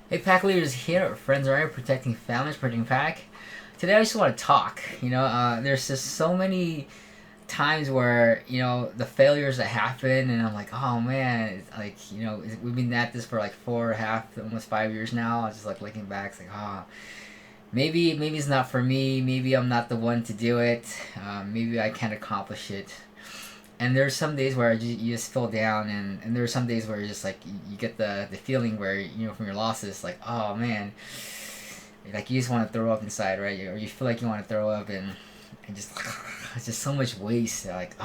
Hey, pack leaders here, friends are protecting families, protecting pack. Today I just want to talk. There's just so many times where the failures that happen, and I'm like, oh man, it's like we've been at this for like 4.5, almost 5 years now. I was just like looking back, it's like, maybe it's not for me. Maybe I'm not the one to do it. Maybe I can't accomplish it. And there's some days where you just feel down, and there's some days where you're just like you get the feeling where from your losses, like, oh man, like you just want to throw up inside, right? Or you feel like you want to throw up, and just it's just so much waste, like,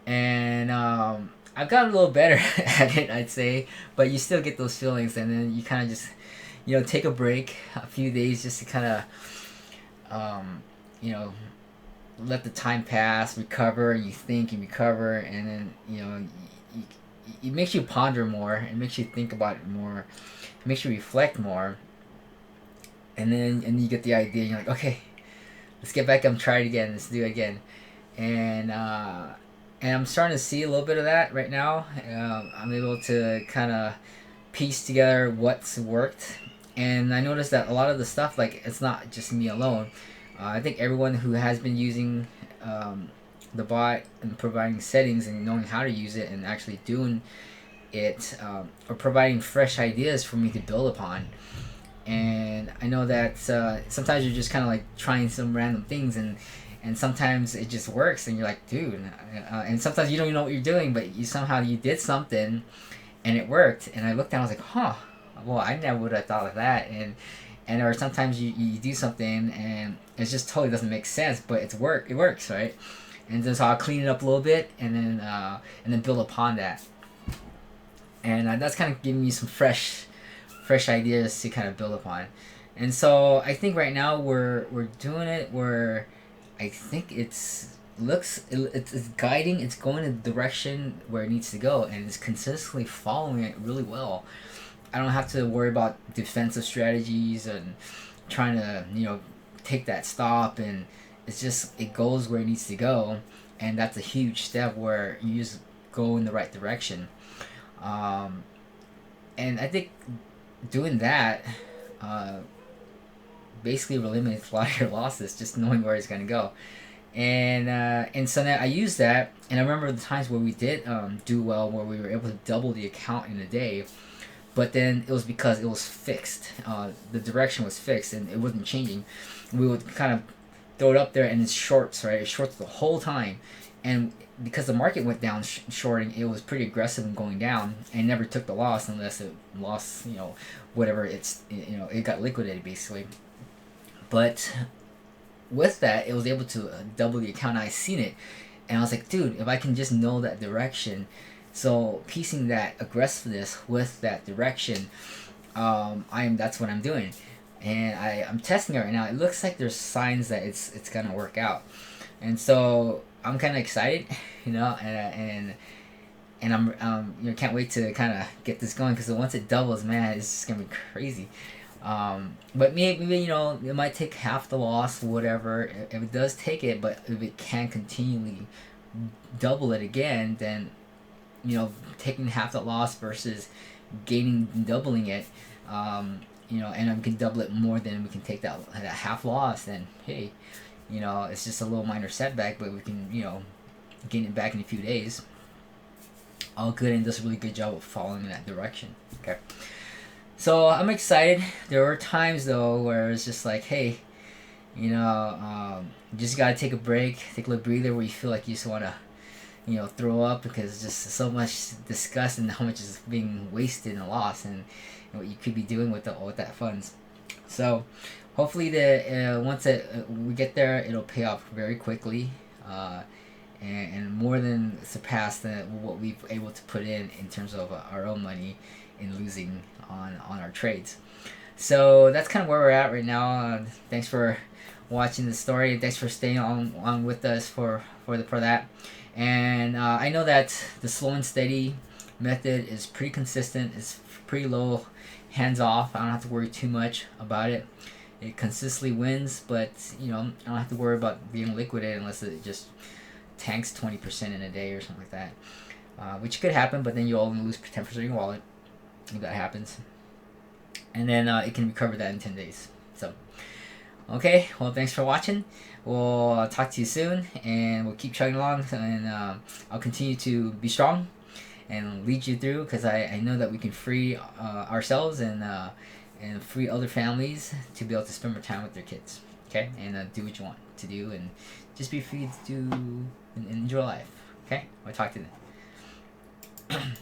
and I've gotten a little better at it, I'd say, but you still get those feelings, and then you kind of just take a break a few days just to kind of you know let the time pass, recover. You think and recover, and then it makes you ponder more. It makes you think about it more. It makes you reflect more, and you get the idea. And you're like, okay, let's get back up and try it again. Let's do it again, and I'm starting to see a little bit of that right now. I'm able to kind of piece together what's worked, and I noticed that a lot of the stuff, like, it's not just me alone. I think everyone who has been using the bot and providing settings and knowing how to use it and actually doing it, or providing fresh ideas for me to build upon. And I know that sometimes you're just kind of like trying some random things, and sometimes it just works, and you're like, dude. And sometimes you don't even know what you're doing, but you did something, and it worked. And I looked down, I was like, huh. Well, I never would have thought of that. And or sometimes you do something and it just totally doesn't make sense, but it works, right? And then so I'll clean it up a little bit, and then build upon that. And that's kind of giving me some fresh ideas to kind of build upon. And so I think right now we're doing it where I think it's guiding, it's going in the direction where it needs to go, and it's consistently following it really well. I don't have to worry about defensive strategies and trying to take that stop, and it's just, it goes where it needs to go, and that's a huge step where you just go in the right direction. um, and I think doing that uh, basically eliminates a lot of your losses, just knowing where it's going to go. And so now I use that, and I remember the times where we did do well, where we were able to double the account in a day. But then it was because it was fixed. The direction was fixed, and it wasn't changing. We would kind of throw it up there, and it's shorts, right? It shorts the whole time, and because the market went down shorting, it was pretty aggressive in going down, and never took the loss unless it lost, whatever it got liquidated basically. But with that, it was able to double the account. I seen it, and I was like, dude, if I can just know that direction, so piecing that aggressiveness with that direction, that's what I'm doing, and I'm testing it right now. It looks like there's signs that it's gonna work out, and so I'm kind of excited, and I'm can't wait to kind of get this going, because once it doubles, man, it's just gonna be crazy. But maybe it might take half the loss, whatever. If it does take it, but if it can continually double it again, then taking half the loss versus gaining doubling it, and we can double it more than we can take that half loss. Then hey, it's just a little minor setback, but we can gain it back in a few days. All good, and does a really good job of following in that direction. Okay. So I'm excited. There were times though where it's just like, hey, you just gotta take a break, take a little breather, where you feel like you just wanna, throw up, because it's just so much disgust and how much is being wasted and lost, and what you could be doing with that funds. So hopefully once we get there, it'll pay off very quickly. And more than surpass what we've able to put in terms of our own money in losing on our trades. So that's kind of where we're at right now. Thanks for watching the story. Thanks for staying on with us for that. And I know that the slow and steady method is pretty consistent. It's pretty low hands off. I don't have to worry too much about it. It consistently wins, but I don't have to worry about being liquidated unless it just tanks 20% in a day or something like that, which could happen. But then you only lose 10% of your wallet if that happens. and then it can recover that in 10 days. So, okay, well, thanks for watching. We'll talk to you soon, and we'll keep chugging along, and I'll continue to be strong and lead you through, because I know that we can free ourselves and free other families to be able to spend more time with their kids. Okay, and do what you want to do, and just be free to do and enjoy life. Okay, I'll talk to you then.